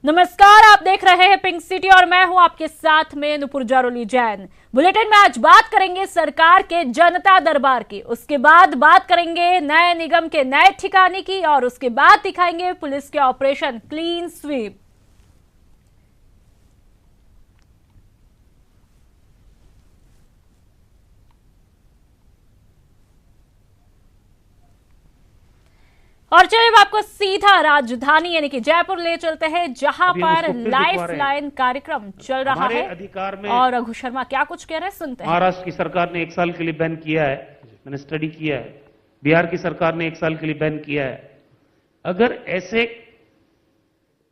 नमस्कार, आप देख रहे हैं पिंक सिटी और मैं हूं आपके साथ में नुपुर जारोली जैन। बुलेटिन में आज बात करेंगे सरकार के जनता दरबार की, उसके बाद बात करेंगे नए निगम के नए ठिकाने की और उसके बाद दिखाएंगे पुलिस के ऑपरेशन क्लीन स्वीप। और चलिए आपको सीधा राजधानी यानी कि जयपुर ले चलते हैं, जहां पर लाइफ लाइन कार्यक्रम चल रहा है अधिकार में। और रघु शर्मा क्या कुछ कह रहे हैं सुनते हैं। महाराष्ट्र की सरकार ने 1 साल के लिए बैन किया है, मैंने स्टडी किया है। बिहार की सरकार ने 1 साल के लिए बैन किया है। अगर ऐसे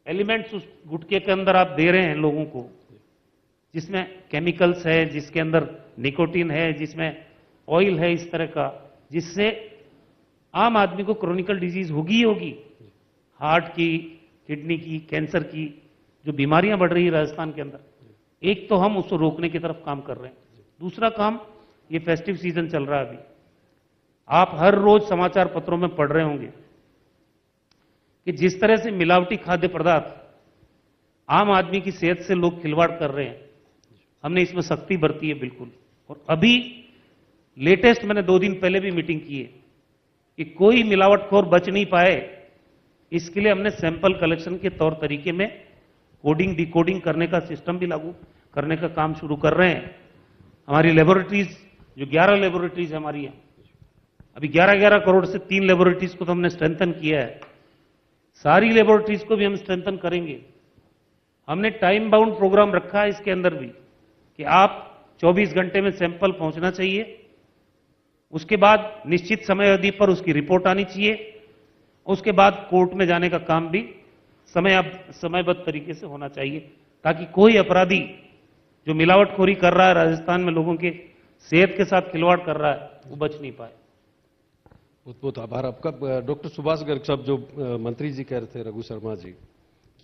एलिमेंट्स उस गुटखे के अंदर आप दे रहे हैं लोगों को, जिसमें केमिकल्स है, जिसके अंदर निकोटीन है, जिसमें ऑयल है इस तरह का, जिससे आम आदमी को क्रोनिकल डिजीज होगी ही होगी, हार्ट की, किडनी की, कैंसर की जो बीमारियां बढ़ रही है राजस्थान के अंदर, एक तो हम उसको रोकने की तरफ काम कर रहे हैं। दूसरा काम, ये फेस्टिव सीजन चल रहा है अभी, आप हर रोज समाचार पत्रों में पढ़ रहे होंगे कि जिस तरह से मिलावटी खाद्य पदार्थ आम आदमी की सेहत से लोग खिलवाड़ कर रहे हैं, हमने इसमें सख्ती बरती है बिल्कुल। और अभी लेटेस्ट मैंने 2 दिन पहले भी मीटिंग की है कि कोई मिलावटखोर बच नहीं पाए, इसके लिए हमने सैंपल कलेक्शन के तौर तरीके में कोडिंग डिकोडिंग करने का सिस्टम भी लागू करने का काम शुरू कर रहे हैं। हमारी लेबोरेटरीज, जो 11 लेबोरेटरीज हमारी हैं, अभी 11-11 करोड़ से 3 लेबोरेटरीज को तो हमने स्ट्रेंथन किया है, सारी लेबोरेटरीज को भी हम स्ट्रेंथन करेंगे। हमने टाइम बाउंड प्रोग्राम रखा है इसके अंदर भी कि आप 24 घंटे में सैंपल पहुंचना चाहिए, उसके बाद निश्चित समय अवधि पर उसकी रिपोर्ट आनी चाहिए, उसके बाद कोर्ट में जाने का काम भी समयबद्ध तरीके से होना चाहिए, ताकि कोई अपराधी जो मिलावटखोरी कर रहा है राजस्थान में, लोगों के सेहत के साथ खिलवाड़ कर रहा है, वो बच नहीं पाए। बहुत बहुत आभार आपका। डॉक्टर सुभाष गर्ग साहब, जो मंत्री जी कह रहे थे रघु शर्मा जी,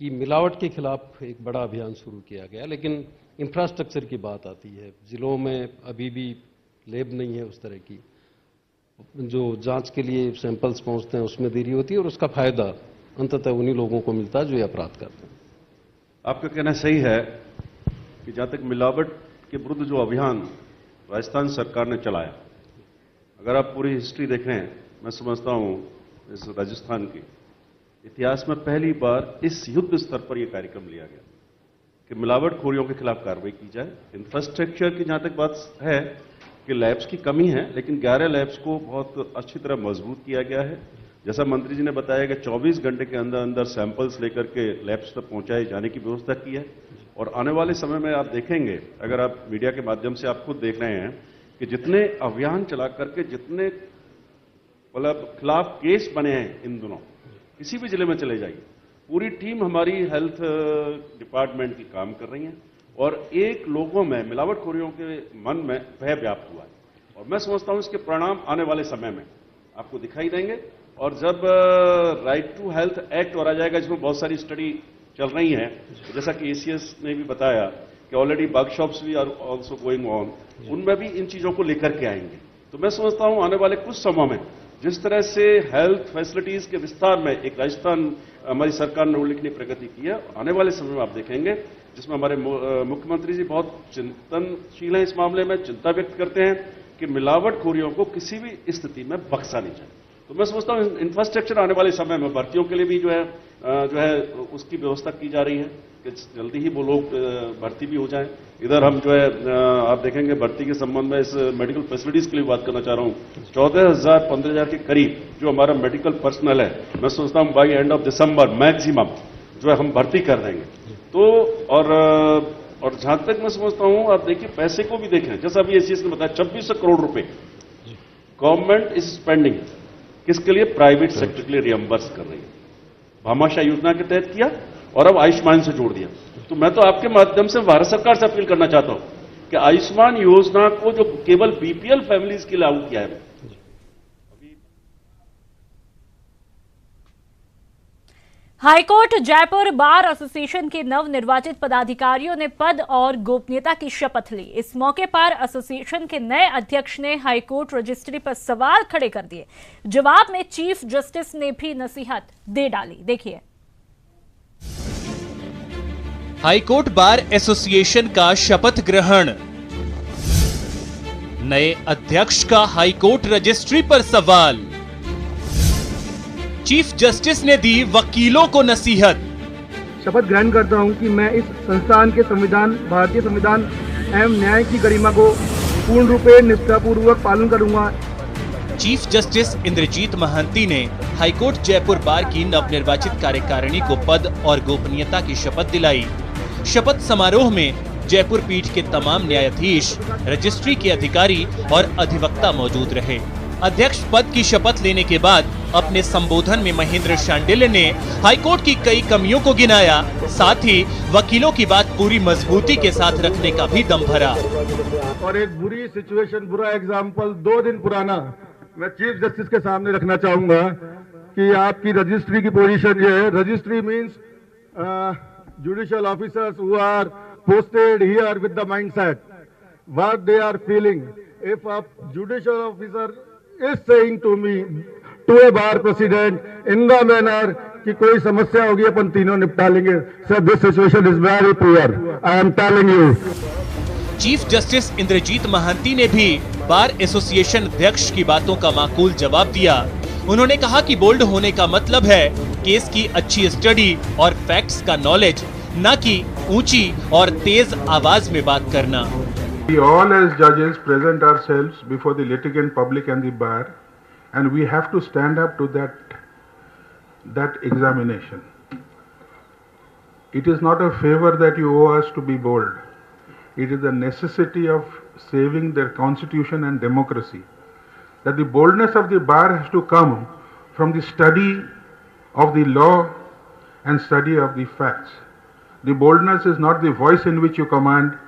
कि मिलावट के खिलाफ एक बड़ा अभियान शुरू किया गया, लेकिन इंफ्रास्ट्रक्चर की बात आती है, जिलों में अभी भी लैब नहीं है उस तरह की, जो जांच के लिए सैंपल्स पहुंचते हैं उसमें देरी होती है और उसका फायदा अंततः उन्हीं लोगों को मिलता है जो ये अपराध करते हैं। आपका कहना सही है कि जहां तक मिलावट के विरुद्ध जो अभियान राजस्थान सरकार ने चलाया, अगर आप पूरी हिस्ट्री देख रहे हैं, मैं समझता हूं इस राजस्थान के इतिहास में पहली बार इस युद्ध स्तर पर यह कार्यक्रम लिया गया कि मिलावटखोरियों के खिलाफ कार्रवाई की जाए। इंफ्रास्ट्रक्चर की जहां तक बात है कि लैब्स की कमी है, लेकिन 11 लैब्स को बहुत अच्छी तरह मजबूत किया गया है। जैसा मंत्री जी ने बताया कि 24 घंटे के अंदर अंदर सैंपल्स लेकर के लैब्स तक पहुंचाए जाने की व्यवस्था की है। और आने वाले समय में आप देखेंगे, अगर आप मीडिया के माध्यम से आप खुद देख रहे हैं कि जितने अभियान चला करके जितने मतलब खिलाफ केस बने हैं इन दिनों, किसी भी जिले में चले जाइए, पूरी टीम हमारी हेल्थ डिपार्टमेंट की काम कर रही है और एक लोगों में मिलावटखोरियों के मन में भय व्याप्त हुआ है। और मैं समझता हूं इसके परिणाम आने वाले समय में आपको दिखाई देंगे। और जब राइट टू हेल्थ एक्ट और आ जाएगा, जिसमें बहुत सारी स्टडी चल रही हैं, जैसा कि एसीएस ने भी बताया कि ऑलरेडी वर्कशॉप्स भी आर ऑल्सो गोइंग ऑन, उनमें भी इन चीजों को लेकर के आएंगे। तो मैं समझता हूं आने वाले कुछ समय में जिस तरह से हेल्थ फैसिलिटीज के विस्तार में एक राजस्थान हमारी सरकार ने उल्लेखनीय प्रगति की है, आने वाले समय में आप देखेंगे जिसमें हमारे मुख्यमंत्री जी बहुत चिंतनशील हैं, इस मामले में चिंता व्यक्त करते हैं कि मिलावटखोरियों को किसी भी स्थिति में बख्शा नहीं जाए। तो मैं समझता हूं इंफ्रास्ट्रक्चर आने वाले समय में भर्तियों के लिए भी जो है उसकी व्यवस्था की जा रही है कि जल्दी ही वो लोग भर्ती भी हो जाएं। इधर हम जो है आप देखेंगे भर्ती के संबंध में इस मेडिकल फैसिलिटीज के लिए बात करना चाह रहा हूं। 14,000-15,000 के करीब जो हमारा मेडिकल पर्सनल है, मैं सोचता हूं by end of December maximum जो है हम भर्ती कर देंगे। तो और जहां तक मैं समझता हूं, आप देखिए पैसे को भी देखें, जैसा अभी एसीएस ने बताया 2600 करोड़ रुपए गवर्नमेंट इज स्पेंडिंग, किसके लिए? प्राइवेट सेक्टर के लिए रियम्बर्स कर रही है। भामाशाह योजना के तहत किया और अब आयुष्मान से जोड़ दिया। तो मैं तो आपके माध्यम से भारत सरकार से अपील करना चाहता हूं कि आयुष्मान योजना को जो केवल बीपीएल फैमिलीज के लिए लागू किया है, हाईकोर्ट जयपुर बार एसोसिएशन के नवनिर्वाचित पदाधिकारियों ने पद और गोपनीयता की शपथ ली। इस मौके पर एसोसिएशन के नए अध्यक्ष ने हाईकोर्ट रजिस्ट्री पर सवाल खड़े कर दिए। जवाब में चीफ जस्टिस ने भी नसीहत दे डाली। देखिए। हाईकोर्ट बार एसोसिएशन का शपथ ग्रहण। नए अध्यक्ष का हाईकोर्ट रजिस्ट्री पर सवाल। चीफ जस्टिस ने दी वकीलों को नसीहत। शपथ ग्रहण करता हूं कि मैं इस संस्थान के संविधान, भारतीय संविधान एवं न्याय की गरिमा को पूर्ण रूपे निष्ठापूर्वक पालन करूंगा। चीफ जस्टिस इंद्रजीत महांती ने हाईकोर्ट जयपुर बार की नवनिर्वाचित कार्यकारिणी को पद और गोपनीयता की शपथ दिलाई। शपथ समारोह में जयपुर पीठ के तमाम न्यायाधीश, रजिस्ट्री के अधिकारी और अधिवक्ता मौजूद रहे। अध्यक्ष पद की शपथ लेने के बाद अपने संबोधन में महेंद्र शांडिल्य ने हाईकोर्ट की कई कमियों को गिनाया, साथ ही वकीलों की बात पूरी मजबूती के साथ रखने का भी दम भरा। और एक बुरी सिचुएशन, बुरा एग्जाम्पल 2 दिन पुराना मैं चीफ जस्टिस के सामने रखना चाहूंगा कि आपकी रजिस्ट्री की पोजीशन ये है। Registry means judicial officers who are posted here with the mindset what they are feeling. If a judicial officer is saying to me, to a bar president in the manner कि कोई समस्या होगी अपन तीनों निपटा लेंगे। Sir, this situation is very poor. I am telling you. Chief justice Indrajit Mahanty ने भी bar association अध्यक्ष की बातों का माकूल जवाब दिया। उन्होंने कहा कि बोल्ड होने का मतलब है केस की अच्छी स्टडी और फैक्ट्स का नॉलेज, न कि ऊंची और तेज आवाज में बात करना। We all as judges present ourselves before the litigant public and the bar, and we have to stand up to that examination. It is not a favor that you owe us to be bold. It is a necessity of saving their constitution and democracy. That the boldness of the bar has to come from the study of the law and study of the facts. The boldness is not the voice in which you command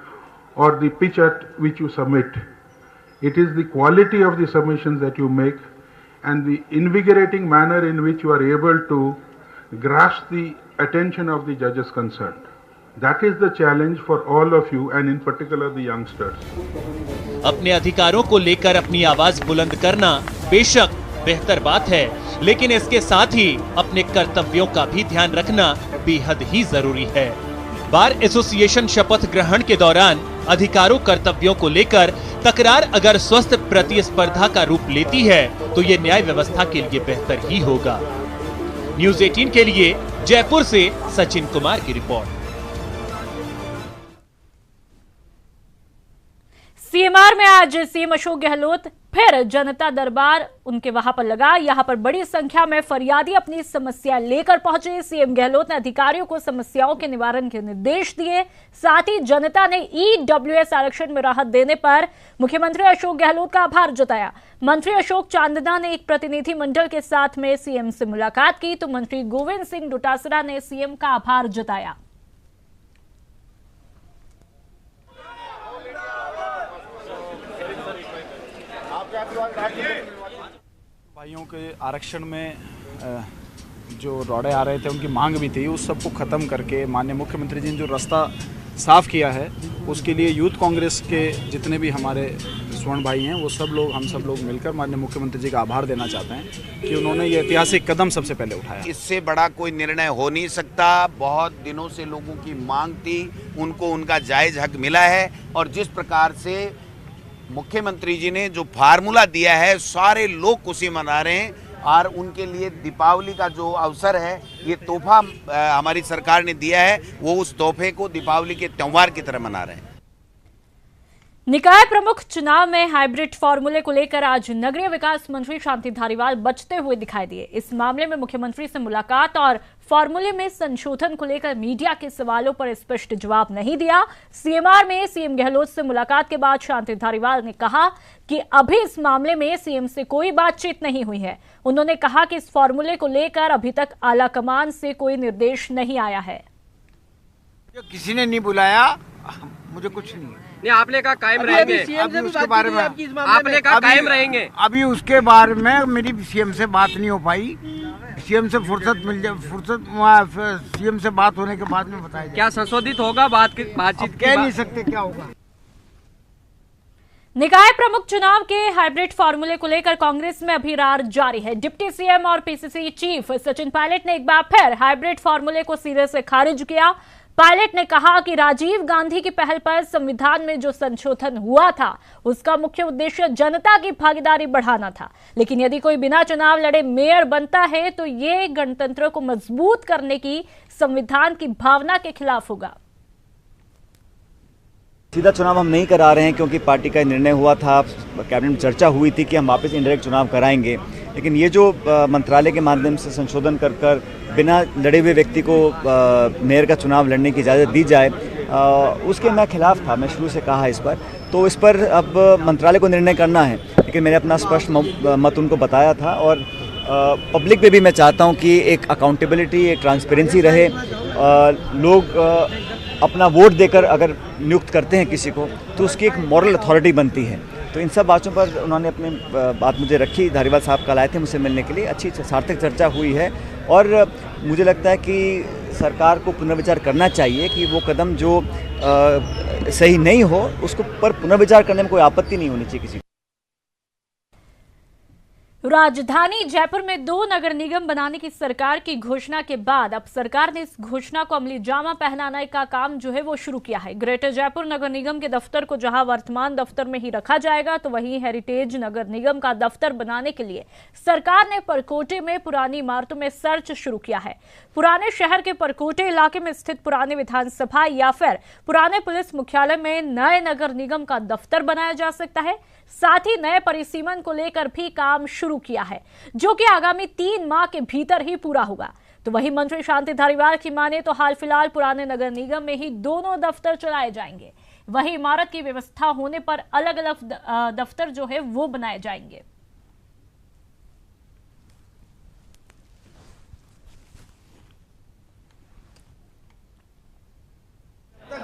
or the pitch at which you submit. It is the quality of the submissions that you make and the invigorating manner in which you are able to grasp the attention of the judges concerned. That is the challenge for all of you and in particular the youngsters. अपने अधिकारों को लेकर अपनी आवाज बुलंद करना बेशक बेहतर बात है, लेकिन इसके साथ ही अपने कर्तव्यों का भी ध्यान रखना बेहद ही जरूरी है। बार एसोसिएशन शपथ ग्रहण के दौरान अधिकारों कर्तव्यों को लेकर तकरार अगर स्वस्थ प्रतिस्पर्धा का रूप लेती है तो ये न्याय व्यवस्था के लिए बेहतर ही होगा। न्यूज़ 18 के लिए जयपुर से सचिन कुमार की रिपोर्ट। सीएमआर में आज सीएम अशोक गहलोत फिर जनता दरबार उनके वहां पर लगा। यहां पर बड़ी संख्या में फरियादी अपनी समस्या लेकर पहुंचे। सीएम गहलोत ने अधिकारियों को समस्याओं के निवारण के निर्देश दिए। साथ ही जनता ने ईडब्ल्यूएस आरक्षण में राहत देने पर मुख्यमंत्री अशोक गहलोत का आभार जताया। मंत्री अशोक चांदना ने एक प्रतिनिधि मंडल के साथ में सीएम से मुलाकात की तो मंत्री गोविंद सिंह डोटासरा ने सीएम का आभार जताया। भाइयों के आरक्षण में जो रोड़े आ रहे थे, उनकी मांग भी थी, उस सबको ख़त्म करके माननीय मुख्यमंत्री जी ने जो रास्ता साफ किया है, उसके लिए यूथ कांग्रेस के जितने भी हमारे स्वर्ण भाई हैं, वो सब लोग, हम सब लोग मिलकर माननीय मुख्यमंत्री जी का आभार देना चाहते हैं कि उन्होंने ये ऐतिहासिक कदम सबसे पहले उठाया। इससे बड़ा कोई निर्णय हो नहीं सकता। बहुत दिनों से लोगों की मांग थी, उनको उनका जायज़ हक मिला है और जिस प्रकार से मुख्यमंत्री जी ने जो फार्मूला दिया है, सारे लोग खुशी मना रहे हैं और उनके लिए दीपावली का जो अवसर है, ये तोहफा हमारी सरकार ने दिया है, वो उस तोहफे को दीपावली के त्योहार की तरह मना रहे हैं। निकाय प्रमुख चुनाव में हाइब्रिड फॉर्मूले को लेकर आज नगरीय विकास मंत्री शांति धारीवाल बचते हुए दिखाई दिए। इस मामले में मुख्यमंत्री से मुलाकात और फॉर्मूले में संशोधन को लेकर मीडिया के सवालों पर स्पष्ट जवाब नहीं दिया। सीएमआर में सीएम गहलोत से मुलाकात के बाद शांति धारीवाल ने कहा कि अभी इस मामले में सीएम से कोई बातचीत नहीं हुई है। उन्होंने कहा कि इस फॉर्मूले को लेकर अभी तक आला कमान से कोई निर्देश नहीं आया है। किसी ने नहीं बुलाया, मुझे कुछ नहीं आपने कहा कायम रहेंगे। अभी उसके बारे में आपने कहा कायम रहेंगे। अभी उसके बारे में मेरी सीएम से बात नहीं हो पाई। सीएम से फुर्सत मिल जाए, सीएम से बात होने के बाद में बताया क्या संशोधित होगा, बातचीत कह नहीं सकते क्या होगा। निकाय प्रमुख चुनाव के हाइब्रिड फॉर्मूले को लेकर कांग्रेस में अभी रार जारी है। डिप्टी सीएम और पीसीसी चीफ सचिन पायलट ने एक बार फिर हाइब्रिड फॉर्मूले को सिरे से खारिज किया। पायलट ने कहा कि राजीव गांधी की पहल पर संविधान में जो संशोधन हुआ था उसका मुख्य उद्देश्य जनता की भागीदारी बढ़ाना था, लेकिन यदि कोई बिना चुनाव लड़े मेयर बनता है तो ये गणतंत्र को मजबूत करने की संविधान की भावना के खिलाफ होगा। सीधा चुनाव हम नहीं करा रहे हैं क्योंकि पार्टी का निर्णय हुआ था, कैबिनेट में चर्चा हुई थी कि हम वापस इनडायरेक्ट चुनाव कराएंगे, लेकिन ये जो मंत्रालय के माध्यम से संशोधन कर बिना लड़े हुए व्यक्ति को मेयर का चुनाव लड़ने की इजाज़त दी जाए, उसके मैं खिलाफ था। मैं शुरू से कहा इस पर अब मंत्रालय को निर्णय करना है, लेकिन मैंने अपना स्पष्ट मत उनको बताया था और पब्लिक पे भी मैं चाहता हूँ कि एक अकाउंटेबिलिटी, एक ट्रांसपेरेंसी रहे। लोग अपना वोट देकर अगर नियुक्त करते हैं किसी को तो उसकी एक मॉरल अथॉरिटी बनती है। तो इन सब बातों पर उन्होंने अपनी बात मुझे रखी। धारीवाल साहब कल आए थे मुझसे मिलने के लिए, अच्छी सार्थक चर्चा हुई है और मुझे लगता है कि सरकार को पुनर्विचार करना चाहिए कि वो कदम जो सही नहीं हो उसको पर पुनर्विचार करने में कोई आपत्ति नहीं होनी चाहिए किसी को। राजधानी जयपुर में 2 नगर निगम बनाने की सरकार की घोषणा के बाद अब सरकार ने इस घोषणा को अमली जामा पहनाने का काम जो है वो शुरू किया है। ग्रेटर जयपुर नगर निगम के दफ्तर को जहां वर्तमान दफ्तर में ही रखा जाएगा तो वहीं हेरिटेज नगर निगम का दफ्तर बनाने के लिए सरकार ने परकोटे में पुरानी इमारतों में सर्च शुरू किया है। पुराने शहर के परकोटे इलाके में स्थित पुराने विधानसभा या फिर पुराने पुलिस मुख्यालय में नए नगर निगम का दफ्तर बनाया जा सकता है। साथ ही नए परिसीमन को लेकर भी काम शुरू किया है, जो कि आगामी 3 माह के भीतर ही पूरा होगा। तो वही मंत्री शांति धारीवाल की माने तो हाल फिलहाल पुराने नगर निगम में ही दोनों दफ्तर चलाए जाएंगे, वही इमारत की व्यवस्था होने पर अलग अलग दफ्तर जो है वो बनाए जाएंगे।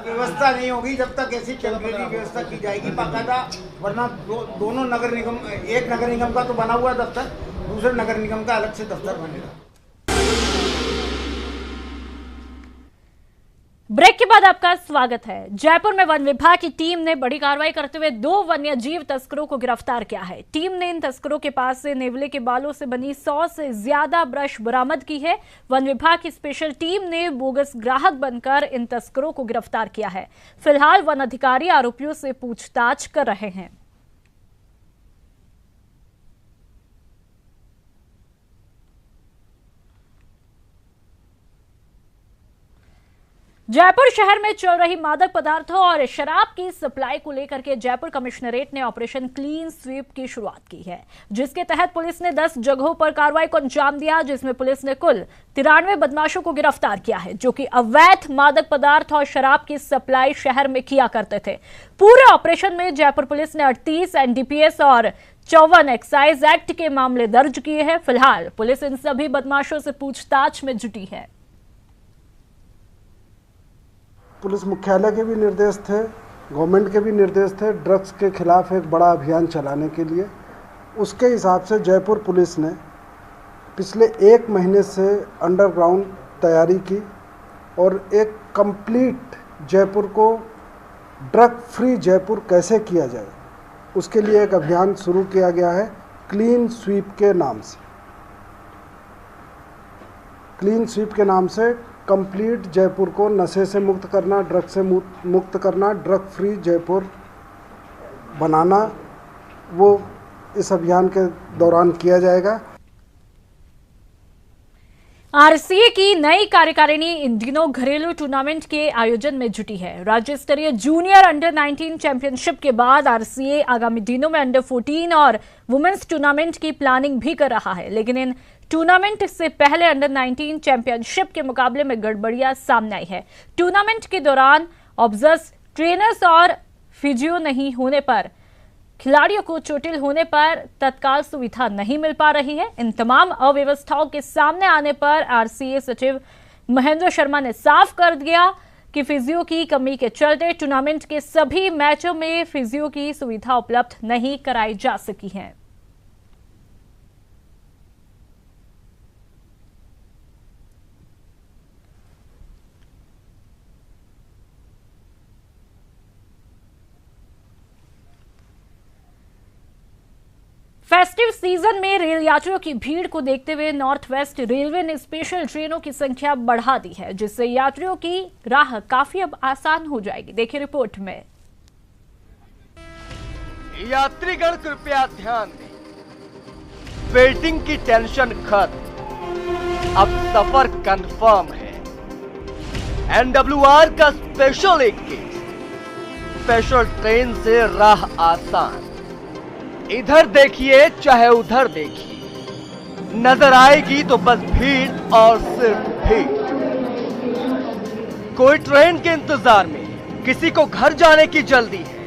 व्यवस्था नहीं होगी जब तक ऐसी टेम्परेरी व्यवस्था की जाएगी बाकायदा, वरना दोनों नगर निगम, एक नगर निगम का तो बना हुआ दफ्तर, दूसरे नगर निगम का अलग से दफ्तर बनेगा। ब्रेक के बाद आपका स्वागत है। जयपुर में वन विभाग की टीम ने बड़ी कार्रवाई करते हुए 2 वन्यजीव तस्करों को गिरफ्तार किया है। टीम ने इन तस्करों के पास से नेवले के बालों से बनी 100 से ज्यादा ब्रश बरामद की है। वन विभाग की स्पेशल टीम ने बोगस ग्राहक बनकर इन तस्करों को गिरफ्तार किया है। फिलहाल वन अधिकारी आरोपियों से पूछताछ कर रहे हैं। जयपुर शहर में चल रही मादक पदार्थों और शराब की सप्लाई को लेकर के जयपुर कमिश्नरेट ने ऑपरेशन क्लीन स्वीप की शुरुआत की है, जिसके तहत पुलिस ने 10 जगहों पर कार्रवाई को अंजाम दिया, जिसमें पुलिस ने कुल 93 बदमाशों को गिरफ्तार किया है, जो कि अवैध मादक पदार्थ और शराब की सप्लाई शहर में किया करते थे। पूरे ऑपरेशन में जयपुर पुलिस ने 38 एनडीपीएस और 54 एक्साइज एक्ट के मामले दर्ज किए हैं। फिलहाल पुलिस इन सभी बदमाशों से पूछताछ में जुटी है। पुलिस मुख्यालय के भी निर्देश थे, गवर्नमेंट के भी निर्देश थे ड्रग्स के खिलाफ एक बड़ा अभियान चलाने के लिए। उसके हिसाब से जयपुर पुलिस ने पिछले 1 महीने से अंडरग्राउंड तैयारी की और एक कंप्लीट जयपुर को ड्रग फ्री जयपुर कैसे किया जाए उसके लिए एक अभियान शुरू किया गया है क्लीन स्वीप के नाम से। क्लीन स्वीप के नाम से कंप्लीट जयपुर को नशे से मुक्त करना, ड्रग से मुक्त करना, ड्रग फ्री जयपुर बनाना, वो इस अभियान के दौरान किया जाएगा। आरसीए की नई कार्यकारिणी इन दिनों घरेलू टूर्नामेंट के आयोजन में जुटी है। राज्य स्तरीय जूनियर अंडर 19 चैंपियनशिप के बाद आरसीए आगामी दिनों में अंडर 14 और वुमेन्स टूर्नामेंट की प्लानिंग भी कर रहा है, लेकिन इन टूर्नामेंट से पहले अंडर 19 चैंपियनशिप के मुकाबले में गड़बड़ियां सामने आई है। टूर्नामेंट के दौरान ऑब्जर्स, ट्रेनर्स और फिजियो नहीं होने पर खिलाड़ियों को चोटिल होने पर तत्काल सुविधा नहीं मिल पा रही है। इन तमाम अव्यवस्थाओं के सामने आने पर आरसीए सचिव महेंद्र शर्मा ने साफ कर दिया कि फिजियो की कमी के चलते टूर्नामेंट के सभी मैचों में फिजियो की सुविधा उपलब्ध नहीं कराई जा सकी है। फेस्टिव सीजन में रेल यात्रियों की भीड़ को देखते हुए नॉर्थ वेस्ट रेलवे ने स्पेशल ट्रेनों की संख्या बढ़ा दी है, जिससे यात्रियों की राह काफी अब आसान हो जाएगी। देखिए रिपोर्ट में। यात्रीगण कृपया ध्यान दें, वेटिंग की टेंशन खत्म, अब सफर कंफर्म है। NWR का स्पेशल 21 स्पेशल ट्रेन से राह आसान। इधर देखिए चाहे उधर देखिए, नजर आएगी तो बस भीड़ और सिर्फ भीड़। कोई ट्रेन के इंतजार में, किसी को घर जाने की जल्दी है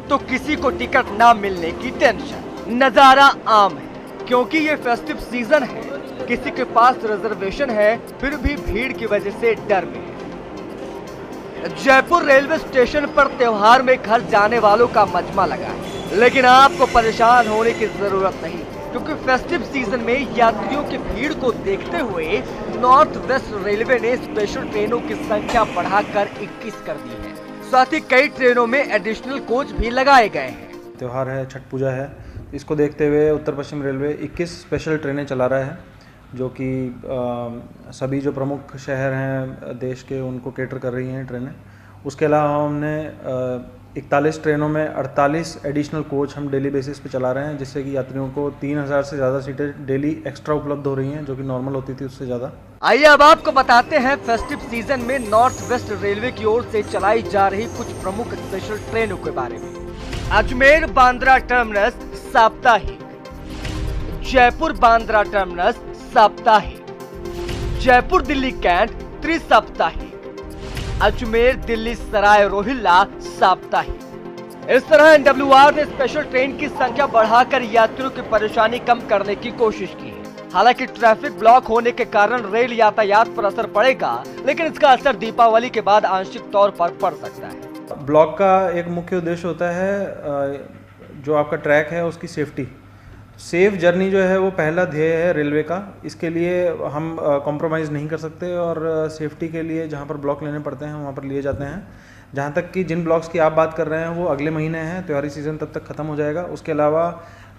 तो किसी को टिकट ना मिलने की टेंशन। नजारा आम है क्योंकि ये फेस्टिव सीजन है, किसी के पास रिजर्वेशन है फिर भी भीड़ की वजह से डर में है। जयपुर रेलवे स्टेशन पर त्योहार में घर जाने वालों का मजमा लगा है, लेकिन आपको परेशान होने की जरूरत नहीं, क्योंकि फेस्टिव सीजन में यात्रियों की भीड़ को देखते हुए नॉर्थ वेस्ट रेलवे ने स्पेशल ट्रेनों की संख्या बढ़ाकर 21 कर दी है। साथ ही कई ट्रेनों में एडिशनल कोच भी लगाए गए हैं। त्योहार है, छठ पूजा है, इसको देखते हुए उत्तर पश्चिम रेलवे 21 स्पेशल ट्रेनें चला रहा है, जो कि सभी जो प्रमुख शहर हैं देश के उनको केटर कर रही हैं ट्रेनें। उसके अलावा हमने 41 ट्रेनों में 48 एडिशनल कोच हम डेली बेसिस पे चला रहे हैं, जिससे कि यात्रियों को 3000 से ज़्यादा सीटें डेली एक्स्ट्रा उपलब्ध हो रही हैं, जो कि नॉर्मल होती थी उससे ज़्यादा। आइए अब आपको बताते हैं फेस्टिव सीजन में नॉर्थ वेस्ट रेलवे की ओर से चलाई जा रही कुछ प्रमुख स्पेशल ट्रेनों के बारे में। अजमेर बांद्रा टर्मिनस साप्ताहिक, जयपुर बांद्रा टर्मिनस साप्ताहिक, जयपुर दिल्ली कैंट त्रिसाप्ताहिक, अजमेर दिल्ली सराय रोहिल्ला साप्ताहिक। इस तरह NWR ने स्पेशल ट्रेन की संख्या बढ़ाकर यात्रियों की परेशानी कम करने की कोशिश की है। हालांकि ट्रैफिक ब्लॉक होने के कारण रेल यातायात पर असर पड़ेगा, लेकिन इसका असर दीपावली के बाद आंशिक तौर पर पड़ सकता है। ब्लॉक का एक मुख्य उद्देश्य होता है जो आपका ट्रैक है उसकी सेफ्टी। सेफ जर्नी जो है वो पहला ध्येय है रेलवे का। इसके लिए हम कॉम्प्रोमाइज़ नहीं कर सकते और सेफ्टी के लिए जहाँ पर ब्लॉक लेने पड़ते हैं वहाँ पर लिए जाते हैं। जहाँ तक कि जिन ब्लॉक्स की आप बात कर रहे हैं वो अगले महीने हैं, त्योहारी सीज़न तब तक ख़त्म हो जाएगा। उसके अलावा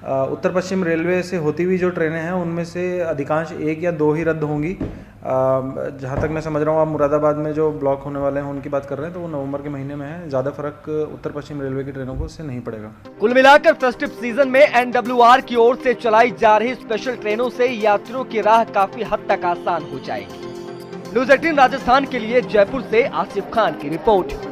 उत्तर पश्चिम रेलवे से होती हुई जो ट्रेनें हैं उनमें से अधिकांश 1 या 2 ही रद्द होंगी। जहाँ तक मैं समझ रहा हूँ आप मुरादाबाद में जो ब्लॉक होने वाले हैं उनकी बात कर रहे हैं, तो वो नवंबर के महीने में है। ज़्यादा फर्क उत्तर पश्चिम रेलवे की ट्रेनों को इससे नहीं पड़ेगा। कुल मिलाकर फेस्टिव सीजन में NWR की ओर से चलाई जा रही स्पेशल ट्रेनों से यात्रियों की राह काफी हद तक आसान हो जाएगी। न्यूज़ 18 राजस्थान के लिए जयपुर से आसिफ खान की रिपोर्ट।